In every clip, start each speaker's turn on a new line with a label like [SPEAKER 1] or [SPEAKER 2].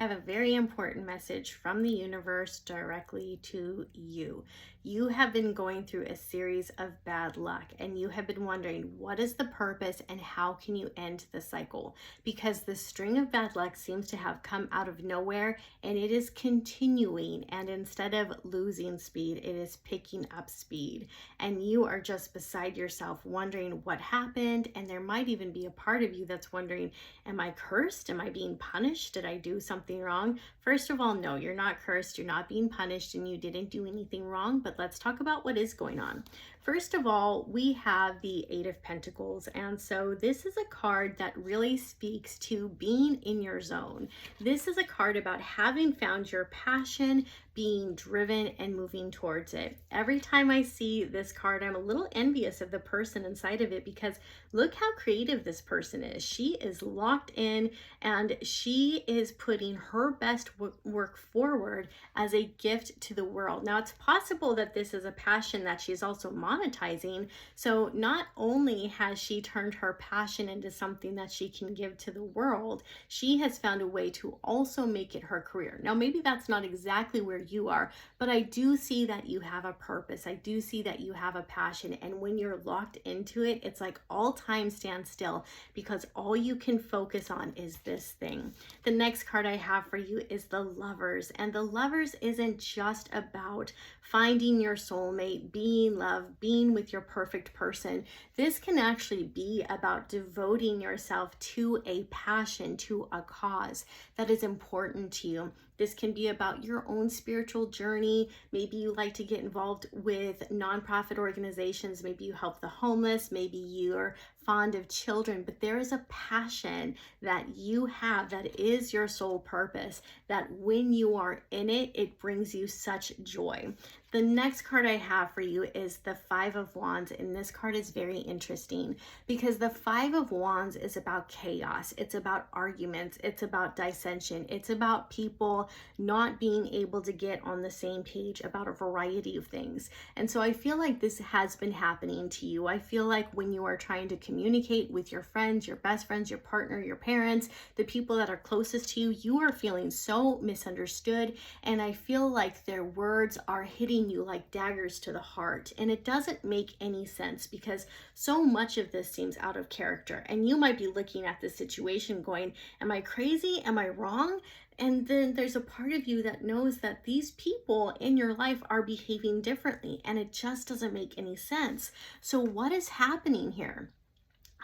[SPEAKER 1] I have a very important message from the universe directly to you. You have been going through a series of bad luck and you have been wondering what is the purpose and how can you end the cycle? Because the string of bad luck seems to have come out of nowhere and it is continuing, and instead of losing speed, it is picking up speed. And you are just beside yourself wondering what happened, and there might even be a part of you that's wondering, am I cursed? Am I being punished? Did I do something wrong? First of all, no, you're not cursed. You're not being punished and you didn't do anything wrong. But let's talk about what is going on. First of all, we have the Eight of Pentacles. And so this is a card that really speaks to being in your zone. This is a card about having found your passion, being driven and moving towards it. Every time I see this card, I'm a little envious of the person inside of it, because look how creative this person is. She is locked in and she is putting her best work forward as a gift to the world. Now, it's possible that this is a passion that she's also monetizing. So not only has she turned her passion into something that she can give to the world, she has found a way to also make it her career. Now, maybe that's not exactly where you are, but I do see that you have a purpose. I do see that you have a passion. And when you're locked into it, it's like all time stands still because all you can focus on is this thing. The next card I have for you is the Lovers. And the Lovers isn't just about finding your soulmate, being loved, being with your perfect person. This can actually be about devoting yourself to a passion, to a cause that is important to you. This can be about your own spiritual journey. Maybe you like to get involved with nonprofit organizations. Maybe you help the homeless. Maybe you're fond of children, but there is a passion that you have that is your sole purpose, that when you are in it, it brings you such joy. The next card I have for you is the Five of Wands, and this card is very interesting because the Five of Wands is about chaos. It's about arguments. It's about dissension. It's about people not being able to get on the same page about a variety of things. And so I feel like this has been happening to you. I feel like when you are trying to communicate with your friends, your best friends, your partner, your parents, the people that are closest to you, you are feeling so misunderstood. And I feel like their words are hitting you like daggers to the heart. And it doesn't make any sense because so much of this seems out of character. And you might be looking at this situation going, am I crazy? Am I wrong? And then there's a part of you that knows that these people in your life are behaving differently and it just doesn't make any sense. So what is happening here?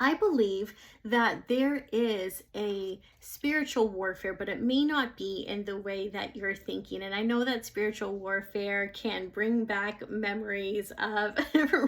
[SPEAKER 1] I believe that there is a spiritual warfare, but it may not be in the way that you're thinking. And I know that spiritual warfare can bring back memories of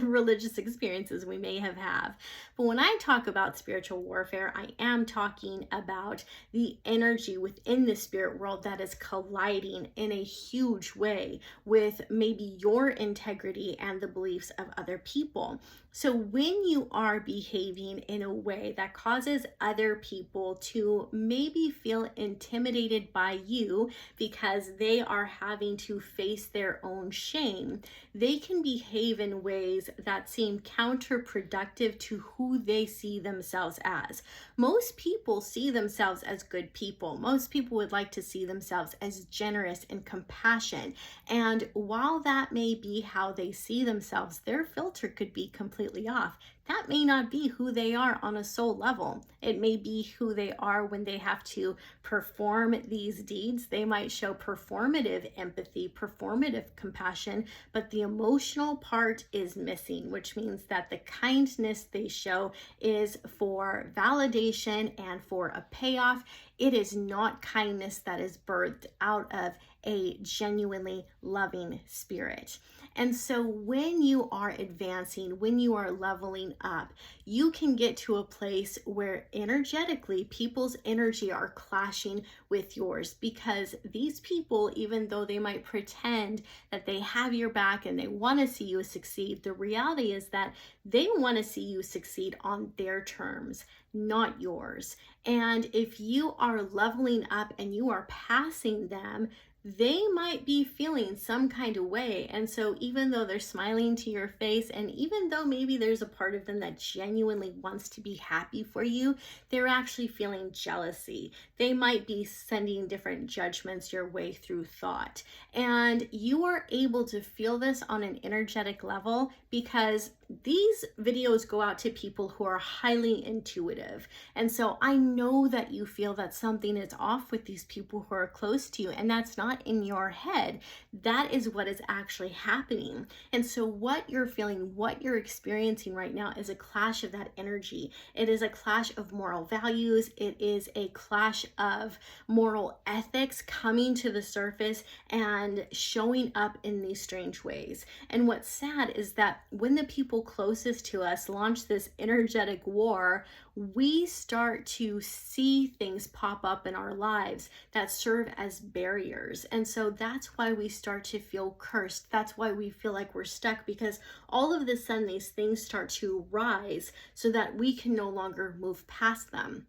[SPEAKER 1] religious experiences we may have had. But when I talk about spiritual warfare, I am talking about the energy within the spirit world that is colliding in a huge way with maybe your integrity and the beliefs of other people. So when you are behaving in a way that causes other people to maybe feel intimidated by you because they are having to face their own shame, they can behave in ways that seem counterproductive to who they see themselves as. Most people see themselves as good people. Most people would like to see themselves as generous and compassionate. And while that may be how they see themselves, their filter could be completely off. That may not be who they are on a soul level. It may be who they are when they have to perform these deeds. They might show performative empathy, performative compassion, but the emotional part is missing, which means that the kindness they show is for validation and for a payoff. It is not kindness that is birthed out of a genuinely loving spirit. And so when you are advancing, when you are leveling up, you can get to a place where energetically people's energy are clashing with yours, because these people, even though they might pretend that they have your back and they want to see you succeed, the reality is that they want to see you succeed on their terms, not yours. And if you are leveling up and you are passing them, they might be feeling some kind of way. And so, even though they're smiling to your face, and even though maybe there's a part of them that genuinely wants to be happy for you, they're actually feeling jealousy. They might be sending different judgments your way through thought. And you are able to feel this on an energetic level because these videos go out to people who are highly intuitive. And so I know that you feel that something is off with these people who are close to you, and that's not in your head. That is what is actually happening. And so what you're feeling, what you're experiencing right now is a clash of that energy. It is a clash of moral values. It is a clash of moral ethics coming to the surface and showing up in these strange ways. And what's sad is that when the people closest to us launch this energetic war, we start to see things pop up in our lives that serve as barriers. And so that's why we start to feel cursed. That's why we feel like we're stuck, because all of a sudden these things start to rise so that we can no longer move past them.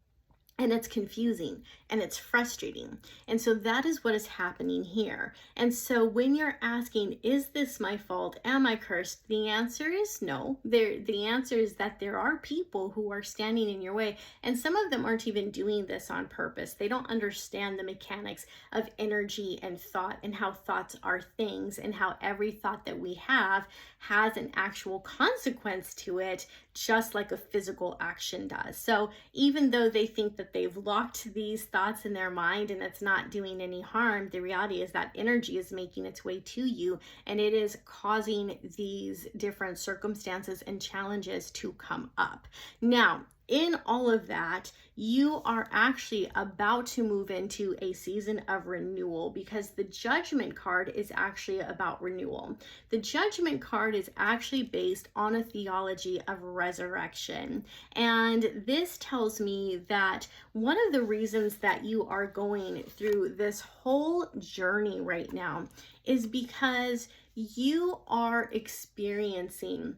[SPEAKER 1] And it's confusing and it's frustrating. And so that is what is happening here. And so when you're asking, is this my fault? Am I cursed? The answer is no. The answer is that there are people who are standing in your way. And some of them aren't even doing this on purpose. They don't understand the mechanics of energy and thought, and how thoughts are things, and how every thought that we have has an actual consequence to it, just like a physical action does. So even though they think that they've locked these thoughts in their mind and it's not doing any harm, the reality is that energy is making its way to you, and it is causing these different circumstances and challenges to come up. Now, in all of that, you are actually about to move into a season of renewal, because the Judgment card is actually about renewal. The Judgment card is actually based on a theology of resurrection. And this tells me that one of the reasons that you are going through this whole journey right now is because you are experiencing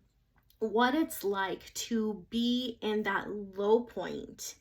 [SPEAKER 1] what it's like to be in that low point.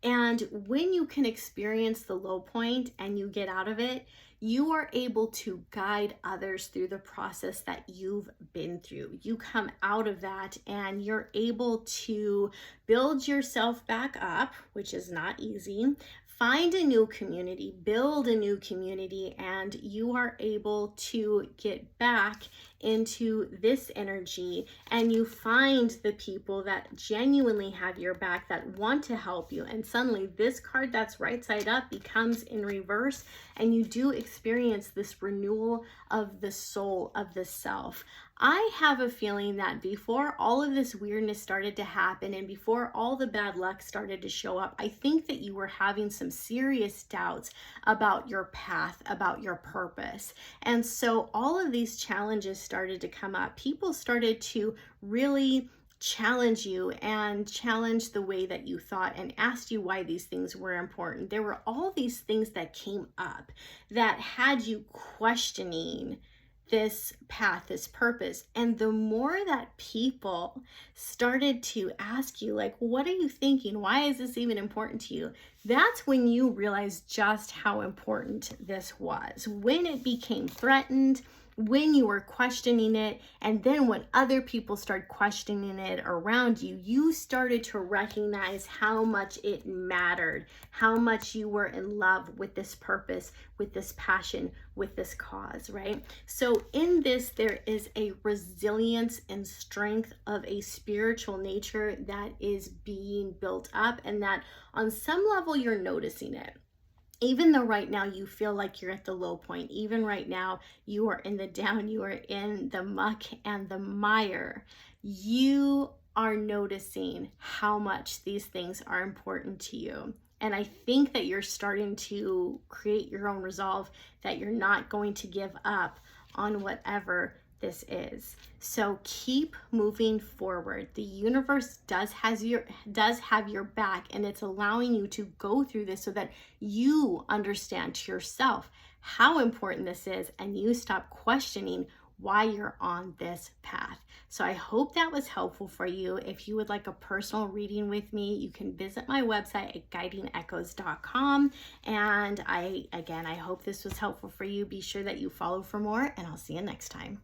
[SPEAKER 1] And when you can experience the low point and you get out of it, you are able to guide others through the process that you've been through. You come out of that and you're able to build yourself back up, which is not easy. Find a new community, build a new community, and you are able to get back into this energy, and you find the people that genuinely have your back, that want to help you. And suddenly this card that's right side up becomes in reverse, and you do experience this renewal of the soul, of the self. I have a feeling that before all of this weirdness started to happen, and before all the bad luck started to show up, I think that you were having some serious doubts about your path, about your purpose. And so all of these challenges started to come up. People started to really challenge you and challenge the way that you thought, and asked you why these things were important. There were all these things that came up that had you questioning this path, this purpose. And the more that people started to ask you, like, what are you thinking? Why is this even important to you? That's when you realized just how important this was. When it became threatened, when you were questioning it, and then when other people started questioning it around you, you started to recognize how much it mattered, how much you were in love with this purpose, with this passion, with this cause, right? So in this, there is a resilience and strength of a spiritual nature that is being built up, and that on some level you're noticing it. Even though right now you feel like you're at the low point, even right now you are in the down, you are in the muck and the mire, you are noticing how much these things are important to you. And I think that you're starting to create your own resolve that you're not going to give up on whatever this is. So keep moving forward. The universe does have your back, and it's allowing you to go through this so that you understand to yourself how important this is, and you stop questioning why you're on this path. So I hope that was helpful for you. If you would like a personal reading with me, you can visit my website at guidingechoes.com. And I hope this was helpful for you. Be sure that you follow for more, and I'll see you next time.